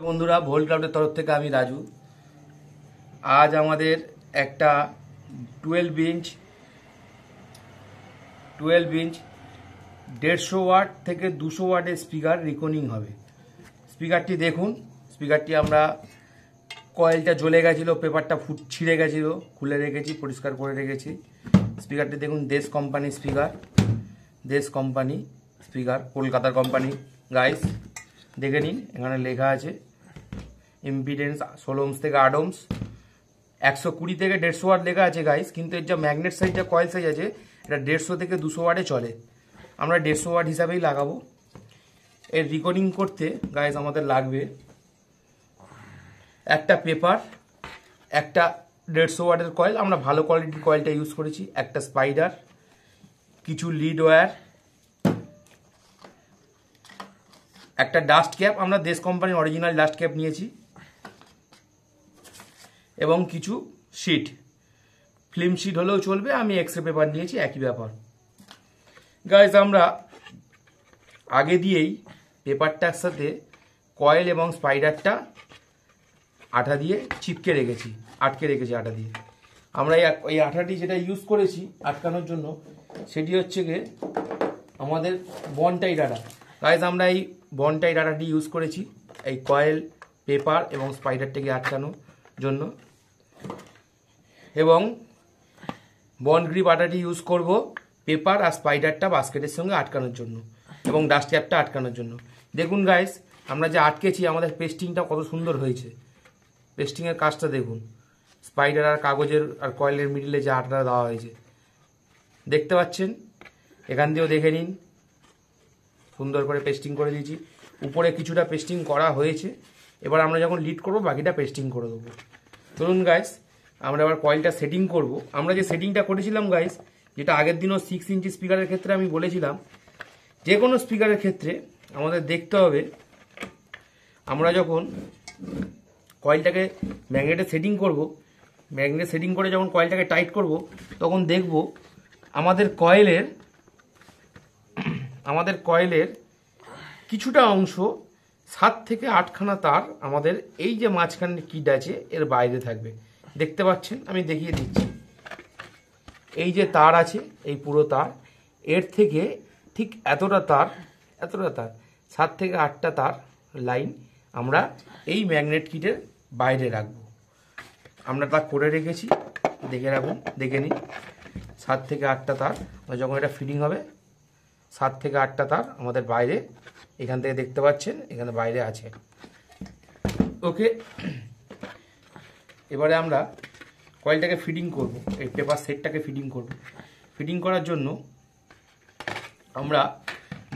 বন্ধুরা, ভোল্ট ক্লাবের তরফ থেকে আমি রাজু। আজ আমাদের একটা 12 ইঞ্চ 150 ওয়াট থেকে 200 ওয়াটের স্পিকার রেকর্ডিং হবে। স্পিকারটি দেখুন। স্পিকারটি আমরা কয়েলটা জ্বলে গেছিলো, পেপারটা ছিঁড়ে গেছিলো, খুলে রেখেছি, পরিষ্কার করে রেখেছি। স্পিকারটি দেখুন, দেশ কোম্পানি স্পিকার, কলকাতার কোম্পানি। গাইস দেখে নিন, এখানে লেখা আছে ইম্পিডেন্স 16 ওহমস থেকে 8 ওহমস, 120 থেকে 150 ওয়াট লেখা আছে গাইস। কিন্তু এর যা ম্যাগনেট সাইজ, যা কয়েল সাইজ আছে, এটা 150 থেকে 200 ওয়াটে চলে। আমরা 150 ওয়াট হিসাবেই লাগাবো। এর রেকর্ডিং করতে গাইস আমাদের লাগবে একটা পেপার, একটা 150 ওয়াটের কয়েল, আমরা ভালো কোয়ালিটির কয়েলটা ইউজ করেছি, একটা স্পাইডার, কিছু লিড ওয়্যার, একটা ডাস্ট ক্যাপ, আমরা দেশ কোম্পানির অরিজিনাল ডাস্ট ক্যাপ নিয়েছি, এবং কিছু শিট, ফিল্ম শিট হলেও চলবে, আমি এক্সরে পেপার নিয়েছি, একই ব্যাপার। গাইজ আমরা আগে দিয়েই পেপারটার সাথে কয়েল এবং স্পাইডারটা আঠা দিয়ে চিপকে রেখেছি, আটকে রেখেছি আঠা দিয়ে। আমরা এই আঠাটি যেটা ইউজ করেছি আটকানোর জন্য, সেটি হচ্ছে গিয়ে আমাদের বনটাইট আঠা। গাইজ আমরা এই বনটাইট আঠাটি ইউজ করেছি এই কয়েল, পেপার এবং স্পাইডারটাকে আটকানোর জন্য, এবং বন্ড গ্রিপ আঠাটি ইউজ করব পেপার আর স্পাইডারটা বাস্কেটের সঙ্গে আটকানোর জন্য, এবং ডাস্ট ক্যাপটা আটকানোর জন্য। দেখুন গাইস, আমরা যে আটকেছি, আমাদের পেস্টিংটা কত সুন্দর হয়েছে। পেস্টিংয়ের কাজটা দেখুন, স্পাইডার আর কাগজের আর কয়েলের মিডিলে যে আঠাটা দেওয়া হয়েছে, দেখতে পাচ্ছেন। এখান দিয়েও দেখে নিন, সুন্দর করে পেস্টিং করে দিয়েছি। উপরে কিছুটা পেস্টিং করা হয়েছে, এবার আমরা যখন লিড করব বাকিটা পেস্টিং করে দেবো। ধরুন গাইস, আমরা এবার কয়েলটা সেটিং করব। আমরা যে সেটিংটা করেছিলাম গাইস, যেটা আগের দিনও 6 ইঞ্চি স্পিকারের ক্ষেত্রে আমি বলেছিলাম, যে কোনো স্পিকারের ক্ষেত্রে আমাদের দেখতে হবে, আমরা যখন কয়েলটাকে ম্যাগনেটে সেটিং করব, ম্যাগনেটে সেটিং করে যখন কয়েলটাকে টাইট করব, তখন দেখব আমাদের কয়েলের কিছুটা অংশ 7 থেকে 8খানা তার আমাদের এই যে মাঝখানে কিট আছে এর বাইরে থাকবে। দেখতে পাচ্ছেন, আমি দেখিয়ে দিচ্ছি। এই যে তার আছে, এই পুরো তার, এর থেকে ঠিক এতটা তার 7 থেকে 8টা তার লাইন আমরা এই ম্যাগনেট কিটের বাইরে রাখবো। আমরা তা করে রেখেছি, দেখে রাখুন, দেখে নিন। 7 থেকে 8টা তার, যখন এটা ফিটিং হবে 7 থেকে 8টা তার আমাদের বাইরে, এখান থেকে দেখতে পাচ্ছেন, এখানে বাইরে আছে। ওকে, এবারে আমরা কয়েলটাকে ফিটিং করব, এই পেপার সেটটাকে ফিটিং করব। ফিটিং করার জন্য আমরা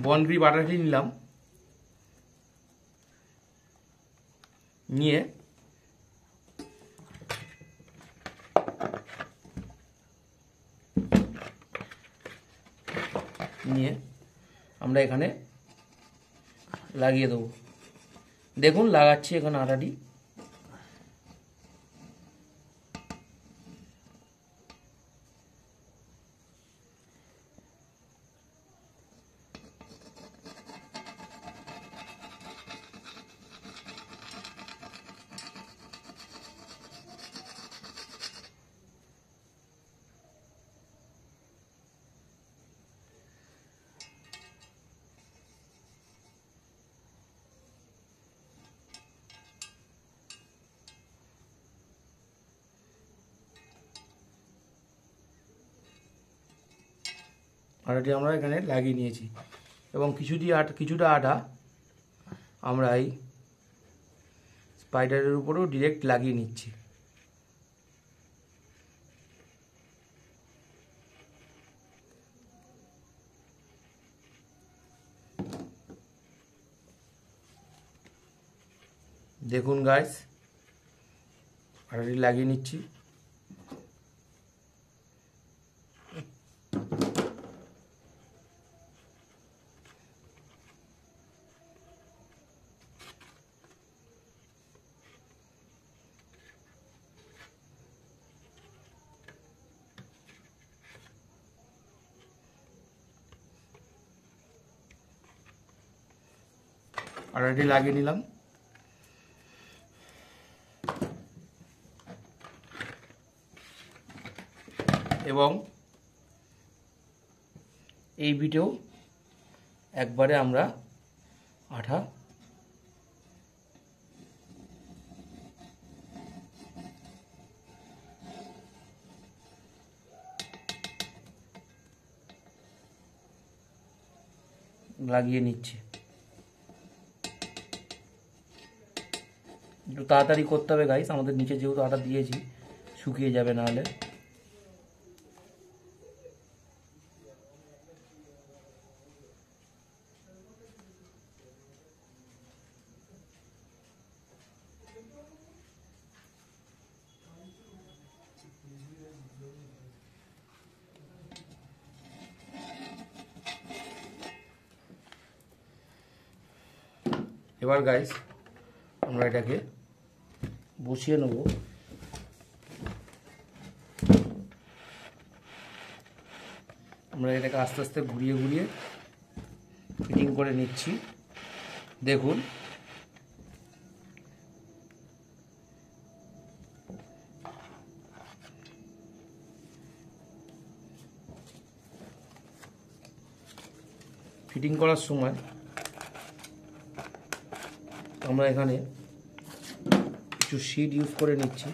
বন্ড গ্রিপ আঠাটি নিলাম, নিয়ে আমরা এখানে লাগিয়ে দেবো। দেখুন লাগাচ্ছি এখানে আঠাটি। আটাটি আমরা এখানে লাগিয়ে নিয়েছি, এবং কিছুটা আটা আমরা এই স্পাইডারের উপরেও ডিরেক্ট লাগিয়ে নিচ্ছি। দেখুন গাইস, আটাটি লাগিয়ে নিচ্ছি। আটাটি লাগিয়ে নিলাম। এবং এই বিটেও একবারে আমরা আঠা লাগিয়ে নিচ্ছি। একটু তাড়াতাড়ি করতে হবে গাইস, আমাদের নিচে যেহেতু আটা দিয়েছি শুকিয়ে যাবে নাহলে। এবার গাইস আমরা এটাকে বসিয়ে নেব। আমরা এটাকে আস্তে আস্তে ঘুরিয়ে ঘুরিয়ে ফিটিং করে নিচ্ছি। দেখুন ফিটিং করার সময় আমরা এখানে কিছু শিট ইউজ করে নিচ্ছি।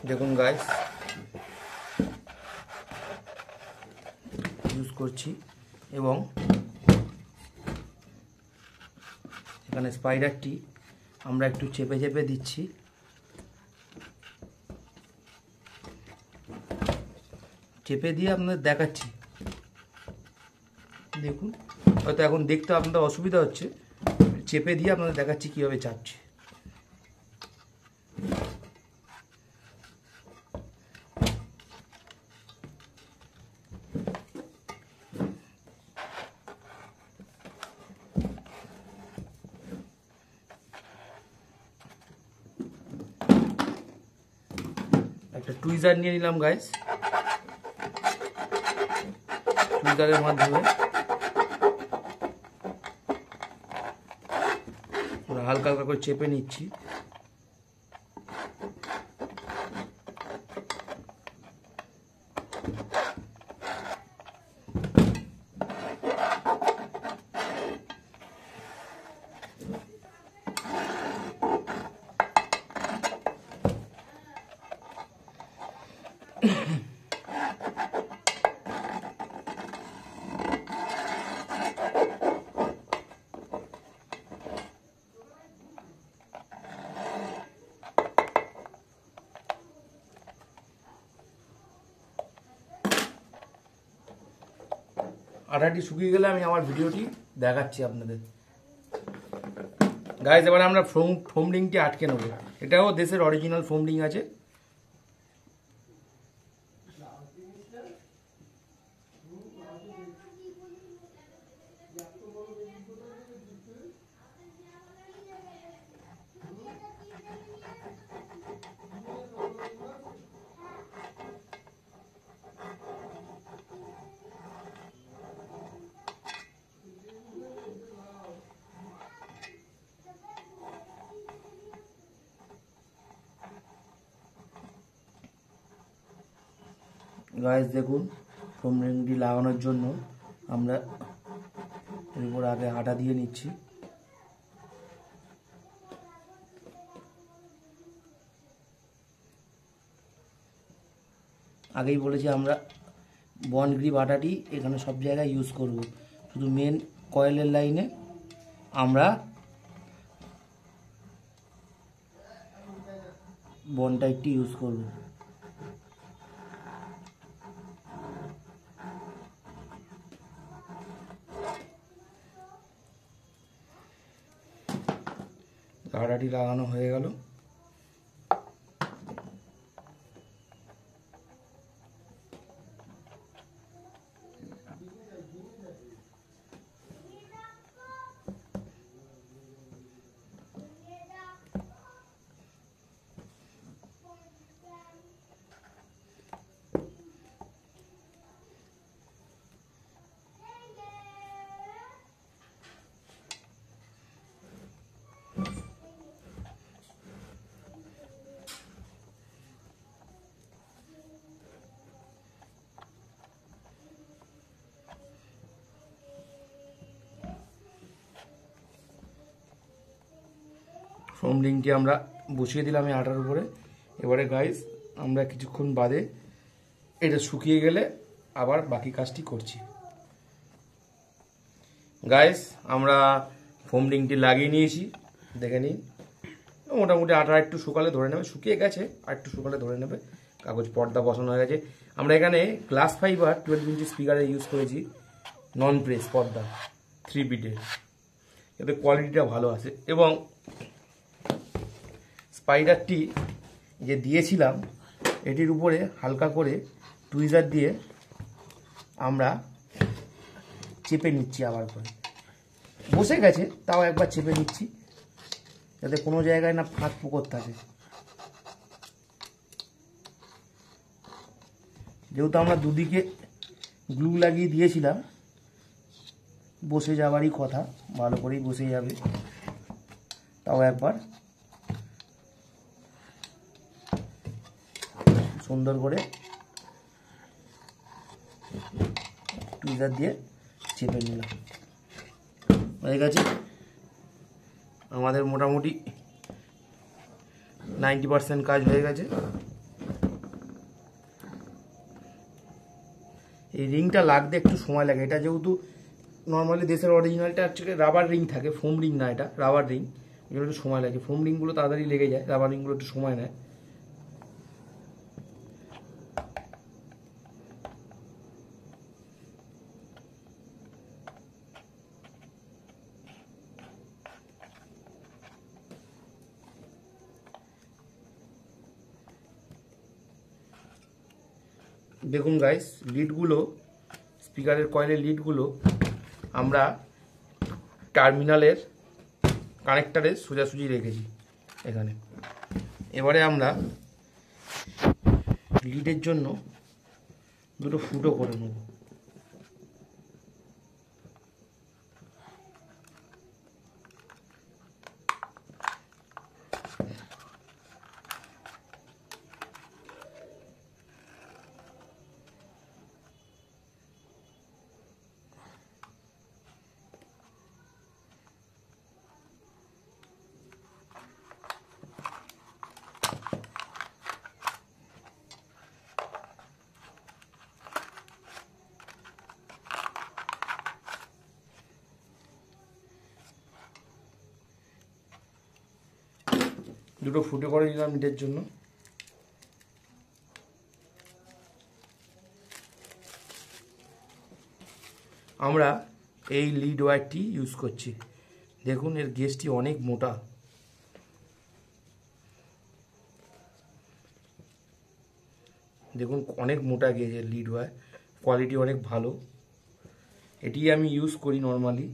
দেখুন গাইস ইউজ করছি এবং এখানে স্পাইডারটি আমরা একটু চেপে চেপে দিচ্ছি। চেপে দিয়ে আপনাদের দেখাচ্ছি। দেখুন হয়তো এখন দেখতে আপনাদের অসুবিধা হচ্ছে, চেপে দিয়ে আপনাদের দেখাচ্ছি কীভাবে চাপছি। একটা টুইজার নিয়ে নিলাম গাইস, টুইজারের মাধ্যমে হালকা হালকা করে চেপে নিচ্ছি। আটাটি শুকিয়ে গেলে আমি আমার ভিডিওটি দেখাচ্ছি আপনাদের। গাইস এবারে আমরা ফোম রিংটি আটকে নেব। এটাও দেশের অরিজিনাল ফোম রিং আছে। গাইস দেখুন ফোম রিংটি লাগানোর জন্য আমরা এর উপর আগে আটা দিয়ে নিচ্ছি। আগেই বলেছি আমরা বন্ড গ্রিপ আটাটি এখানে সব জায়গায় ইউজ করব, শুধু মেন কয়েলের লাইনে আমরা বন্ড টাইপটি ইউজ করব। আটাটি লাগানো হয়ে গেল। ফোম রিংটি আমরা বসিয়ে দিলাম এই আটার উপরে। এবারে গাইস আমরা কিছুক্ষণ বাদে এটা শুকিয়ে গেলে আবার বাকি কাজটি করছি। গাইস আমরা ফোম রিংটি লাগিয়ে নিয়েছি, দেখে নিন। মোটামুটি আটা একটু শুকালে ধরে নেবে, শুকিয়ে গেছে, আর একটু শুকালে ধরে নেবে। কাগজ পর্দা বসানো হয়ে গেছে। আমরা এখানে গ্লাস ফাইবার 12 ইঞ্চি স্পিকারে ইউজ করেছি, নন প্রেস পর্দা 3 বিটের, এতে কোয়ালিটিটা ভালো আছে। এবং স্পাইডারটি যে দিয়েছিলাম এটির উপরে হালকা করে টুইজার দিয়ে আমরা চেপে নিচ্ছি, আবার করে বসে গেছে তাও একবার চেপে নিচ্ছি যাতে কোনো জায়গায় না ফাঁক ফোকর থাকে। যেহেতু আমরা দুদিকে গ্লু লাগিয়ে দিয়েছিলাম, বসে যাওয়ারই কথা, ভালো করেই বসে যাবে। তাও একবার সুন্দর করে টুইজার দিয়ে চেপে নিলাম, হয়ে গেছে। আমাদের মোটামুটি 90% কাজ হয়ে গেছে। এই রিংটা লাগতে একটু সময় লাগে। এটা যেহেতু নর্মালি দেশের অরিজিনালটা হচ্ছে রাবার রিং থাকে, ফোম রিং না, এটা রাবার রিং, এগুলো একটু সময় লাগে। ফোম রিংগুলো তাড়াতাড়ি লেগে যায়, রাবার রিংগুলো একটু সময় নেয়। দেখুন গাইস, লিডগুলো, স্পিকারের কয়েলের লিডগুলো আমরা টার্মিনালের কানেক্টারে সোজাসুজি রেখেছি এখানে। এবারে আমরা লিডের জন্য দুটো ফুটো করে নেব। দুটো ফুটো করে নিলাম লিডের জন্য। আমরা এই লিড ওয়্যারটি ইউজ করছি। দেখুন এর গেজটি অনেক মোটা, দেখুন অনেক মোটা গেজের লিড ওয়্যার, কোয়ালিটি অনেক ভালো। এটি আমি ইউজ করি নর্মালি।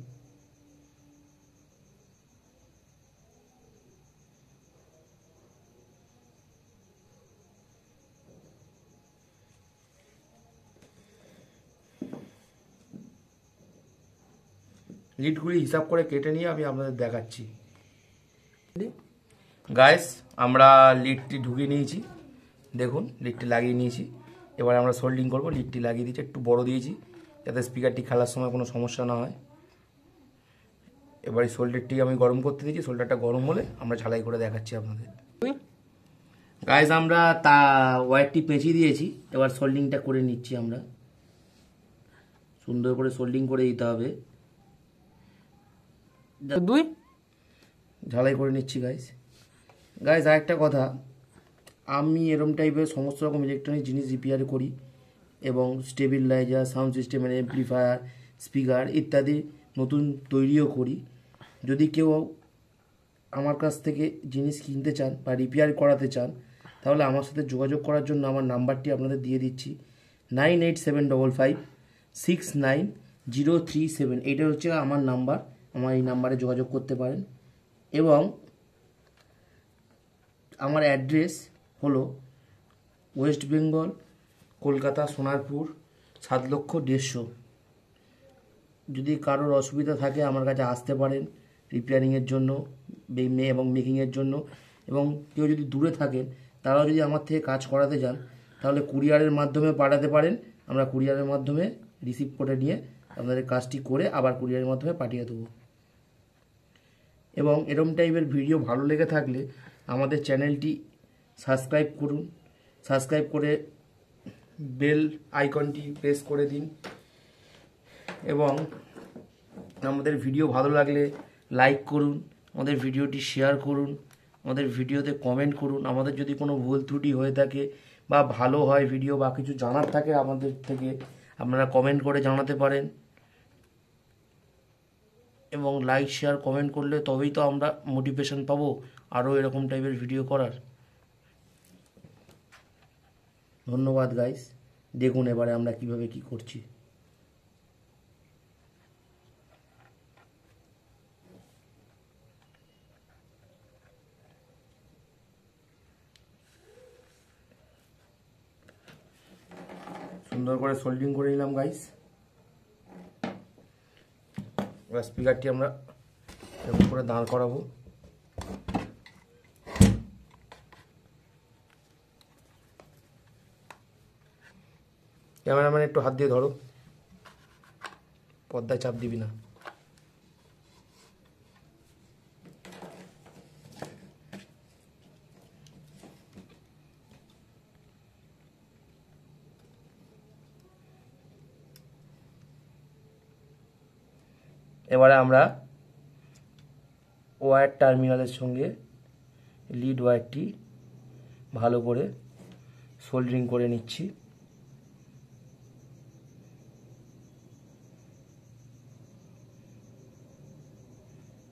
লিডগুলি হিসাব করে কেটে নিয়ে আমি আপনাদের দেখাচ্ছি। গাইস আমরা লিডটি ঢুকিয়ে নিয়েছি, দেখুন লিডটি লাগিয়ে নিয়েছি। এবার আমরা সোল্ডিং করব। লিডটি লাগিয়ে দিয়েছি, একটু বড় দিয়েছি যাতে স্পিকারটি খেলার সময় কোনো সমস্যা না হয়। এবার এই সোল্ডারটি আমি গরম করতে দিয়েছি, সোল্ডারটা গরম হলে আমরা ঝালাই করে দেখাচ্ছি আপনাদের। গাইজ আমরা ওয়্যারটি পেঁচিয়ে দিয়েছি, এবার সোল্ডিংটা করে নিচ্ছি। আমরা সুন্দর করে সোল্ডিং করে দিতে হবে, ঝালাই করে নিচ্ছি। গাইজ আরেকটা কথা, আমি এরম টাইপের সমস্ত রকম ইলেকট্রনিক জিনিস রিপেয়ার করি এবং স্টেবিলাইজার, সাউন্ড সিস্টেমের অ্যাম্প্লিফায়ার, স্পিকার ইত্যাদি নতুন তৈরিও করি। যদি কেউ আমার কাছ থেকে জিনিস কিনতে চান বা রিপেয়ার করাতে চান, তাহলে আমার সাথে যোগাযোগ করার জন্য আমার নাম্বারটি আপনাদের দিয়ে দিচ্ছি, 9875569037। এইটা হচ্ছে আমার নাম্বার, আমার এই নাম্বারে যোগাযোগ করতে পারেন। এবং আমার অ্যাড্রেস হলো ওয়েস্ট বেঙ্গল, কলকাতা, সোনারপুর, 7,150,000। যদি কারোর অসুবিধা থাকে আমার কাছে আসতে পারেন রিপেয়ারিংয়ের জন্য এবং মেকিংয়ের জন্য। এবং কেউ যদি দূরে থাকেন, তারাও যদি আমার থেকে কাজ করাতে চান, তাহলে কুরিয়ারের মাধ্যমে পাঠাতে পারেন। আমরা কুরিয়ারের মাধ্যমে রিসিভ করে নিয়ে আপনাদের কাজটি করে আবার কুরিয়ারের মাধ্যমে পাঠিয়ে দেবো। এবং এরম টাইপের ভিডিও ভালো লেগে থাকলে আমাদের চ্যানেলটি সাবস্ক্রাইব করুন, সাবস্ক্রাইব করে বেল আইকনটি প্রেস করে দিন। এবং আমাদের ভিডিও ভালো লাগলে লাইক করুন, আমাদের ভিডিওটি শেয়ার করুন, আমাদের ভিডিওতে কমেন্ট করুন। আমাদের যদি কোনো ভুল ত্রুটি হয়ে থাকে বা ভালো হয় ভিডিও বা কিছু জানার থাকে আমাদের থেকে, আপনারা কমেন্ট করে জানাতে পারেন। এবং লাইক শেয়ার কমেন্ট করলে তবেই তো আমরা মোটিভেশন পাবো আরও এরকম টাইপের ভিডিও করার। ধন্যবাদ গাইস, দেখুন এবারে আমরা কিভাবে কি করছি। সুন্দর করে সোল্ডিং করে নিলাম গাইস। এবার স্পিকারটি আমরা এরকম করে দাঁড় করাবো। ক্যামেরাম্যান একটু হাত দিয়ে ধরো, পর্দায় চাপ দিবি না। এবারে আমরা ওয়্যার টার্মিনালের সঙ্গে লিড ওয়্যারটি ভালো করে সোল্ডারিং করে নিচ্ছি।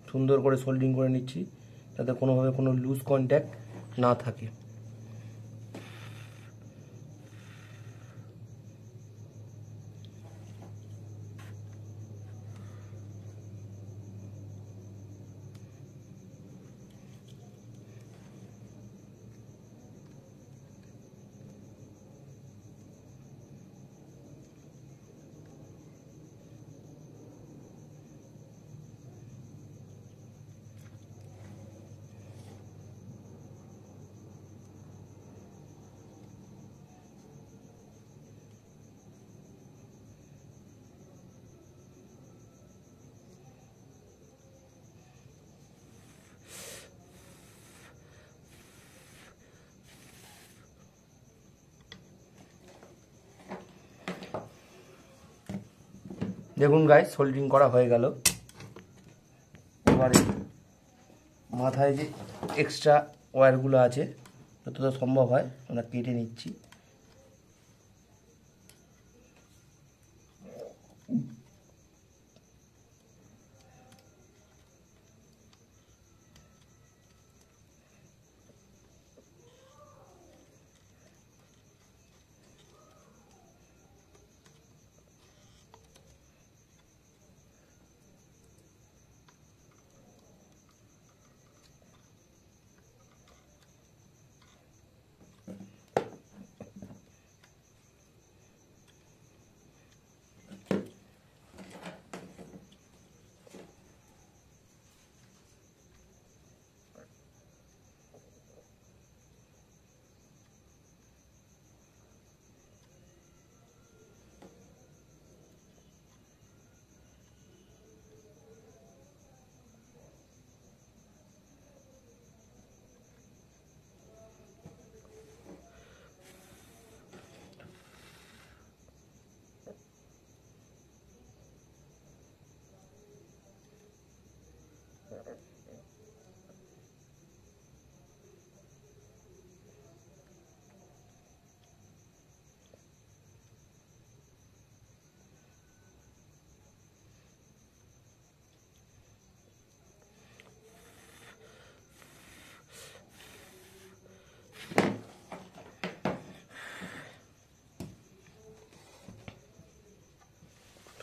সুন্দর করে সোল্ডারিং করে নিচ্ছি যাতে কোনোভাবে কোনো লুজ কন্ট্যাক্ট না থাকে। দেখুন গাইস, সোল্ডারিং করা হয়ে গেল। এবারে মাথায় যে এক্সট্রা ওয়্যারগুলো আছে যতটা সম্ভব হয় আমরা কেটে নিচ্ছি।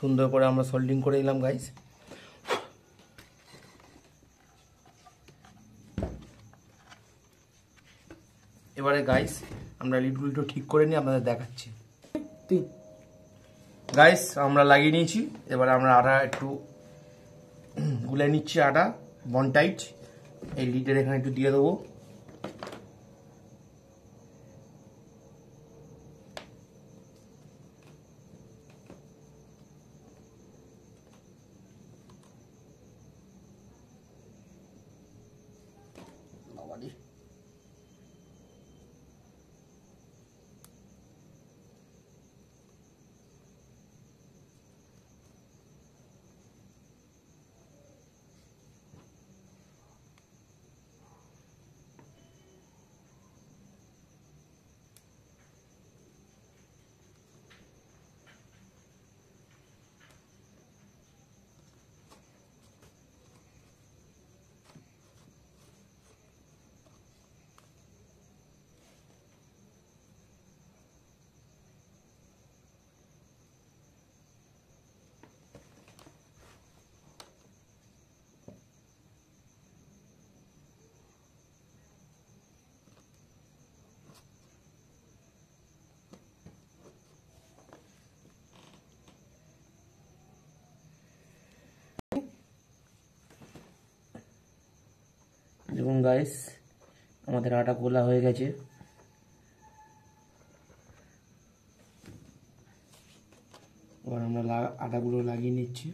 সুন্দর করে আমরা সোল্ডিং করে নিলাম গাইস। এবারে গাইস আমরা লিডগুলো ঠিক করে নিয়ে আপনাদের দেখাচ্ছি। গাইস আমরা লাগিয়ে নিয়েছি, এবারে আমরা আটা একটু গুলে নিচ্ছি, আটা বনটাইট এই লিডের এখানে একটু দিয়ে দেবো। দেখুন গাইস আমাদের আটা গোলা হয়ে গেছে। এবার আমরা আটাগুলো লাগিয়ে নিচ্ছি।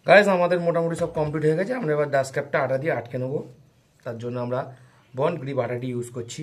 গাইস আমাদের মোটামুটি সব কমপ্লিট হয়ে গেছে। আমরা এবার ডাস্ট ক্যাপটা আটা দিয়ে আটকে নেবো, তার জন্য আমরা বন্ড গ্রিপ আটাটি ইউজ করছি।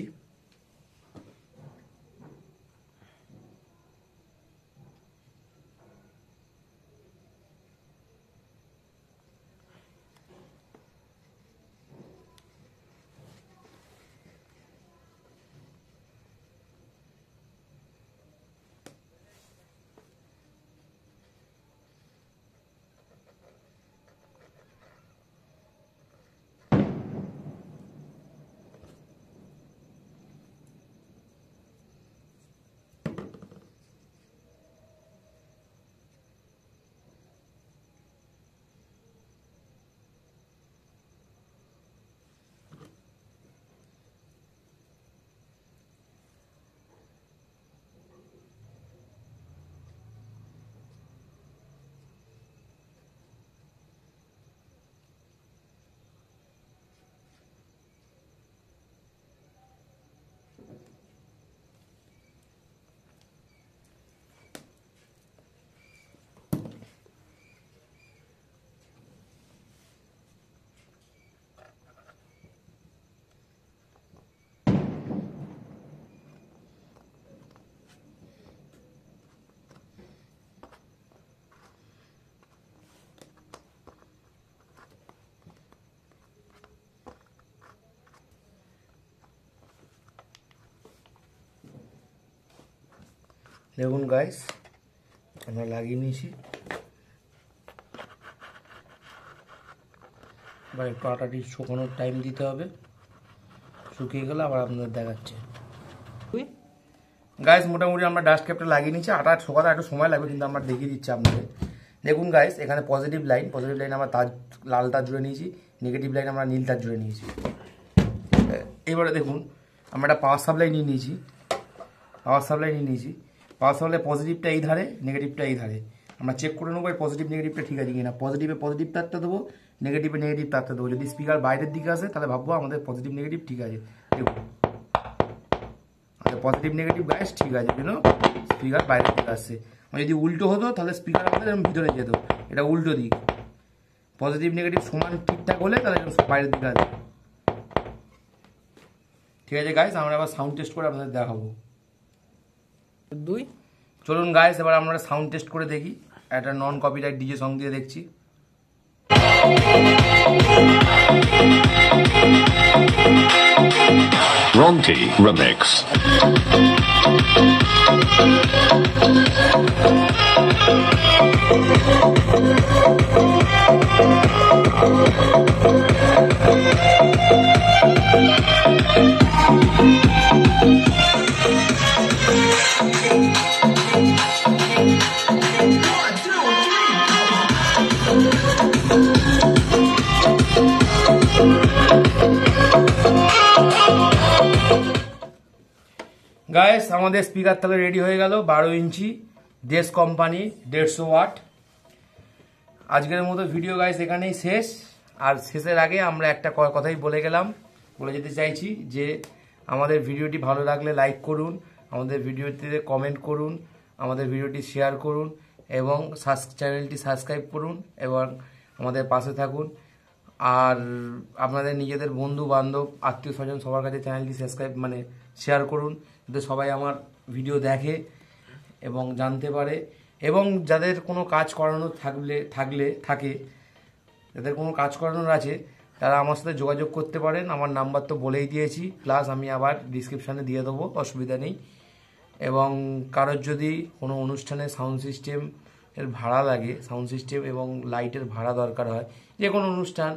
দেখুন গাইস, আমরা লাগিয়ে নিয়েছি। এবার একটু আটাটি শুকানোর টাইম দিতে হবে, শুকিয়ে গেলে আবার আপনাদের দেখাচ্ছে। গাইস মোটামুটি আমরা ডাস্ট ক্যাপটা লাগিয়ে নিচ্ছি। আটা শোকাতে একটু সময় লাগবে, কিন্তু আমরা দেখিয়ে দিচ্ছি আপনাদের। দেখুন গাইস, এখানে পজিটিভ লাইন আমরা তার লাল তার জুড়ে নিয়েছি, নেগেটিভ লাইন আমরা নীল তার জুড়ে নিয়েছি। এবারে দেখুন আমরা একটা পাওয়ার সাপ্লাই নিয়ে নিয়েছি। পাওয়ার সাপ্লাই পজিটিভটা এই ধারে, নেগেটিভটা এই ধারে। আমরা চেক করে নেবো পজিটিভ নেগেটিভটা ঠিক আছে কিনা। পজিটিভে পজিটিভ তারটা দেবো, নেগেটিভে নেগেটিভ তারটা দেবো। যদি স্পিকার বাইরের দিকে আসে তাহলে ভাববো আমাদের পজিটিভ নেগেটিভ ঠিক আছে। দেখুন পজিটিভ নেগেটিভ গাইস ঠিক আছে, কিন্তু স্পিকার বাইরের দিকে আসছে। যদি উল্টো হতো তাহলে স্পিকার আমাদের ভিতরে যেত, এটা উল্টো দিক। পজিটিভ নেগেটিভ সমান ঠিকঠাক হলে তাহলে বাইরের দিকে আসবে। ঠিক আছে গাইস, আমরা আবার সাউন্ড টেস্ট করে আপনাদের দেখাবো। চলুন গাইস, এবার আমরা সাউন্ড টেস্ট করে দেখি। একটা নন কপিরাইট ডিজে সং দিয়ে দেখছি। Ronti Remix. গাইস আমাদের স্পিকার তাহলে রেডি হয়ে গেল, 12 ইঞ্চি দেশ কোম্পানি 150 ওয়াট। আজকের মতো ভিডিও গাইস এখানেই শেষ। আর শেষের আগে আমরা একটা কথাই বলে যেতে চাইছি যে আমাদের ভিডিওটি ভালো লাগলে লাইক করুন, আমাদের ভিডিওতে কমেন্ট করুন, আমাদের ভিডিওটি শেয়ার করুন এবং চ্যানেলটি সাবস্ক্রাইব করুন এবং আমাদের পাশে থাকুন। আর আপনাদের নিজেদের বন্ধু বান্ধব আত্মীয় স্বজন সবার কাছে চ্যানেলটি শেয়ার করুন, যাতে সবাই আমার ভিডিও দেখে এবং জানতে পারে। এবং যাদের কোনো কাজ করানোর থাকে যাদের কোনো কাজ করানোর আছে তারা আমার সাথে যোগাযোগ করতে পারেন। আমার নাম্বার তো বলেই দিয়েছি, প্লাস আমি আবার ডিসক্রিপশানে দিয়ে দেবো, অসুবিধা নেই। এবং কারোর যদি কোনো অনুষ্ঠানে সাউন্ড সিস্টেম এর ভাড়া লাগে, সাউন্ড সিস্টেম এবং লাইটের ভাড়া দরকার হয়, যে কোনো অনুষ্ঠান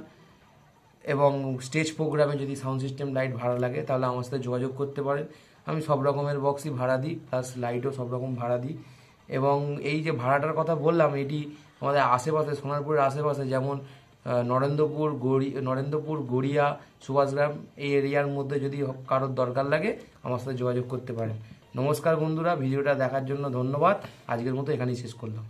এবং স্টেজ প্রোগ্রামে যদি সাউন্ড সিস্টেম লাইট ভাড়া লাগে তাহলে আমার সাথে যোগাযোগ করতে পারেন। আমি সব রকমের বক্সই ভাড়া দিই, প্লাস লাইটও সব রকম ভাড়া দিই। এবং এই যে ভাড়াটার কথা বললাম, এটি আমাদের আশেপাশে, সোনারপুরের আশেপাশে, যেমন নরেন্দ্রপুর, গড়িয়া, সুভাষগ্রাম, এই এরিয়ার মধ্যে যদি কারোর দরকার লাগে আমার সাথে যোগাযোগ করতে পারেন। নমস্কার বন্ধুরা, ভিডিওটা দেখার জন্য ধন্যবাদ। আজকের মতো এখানেই শেষ করলাম।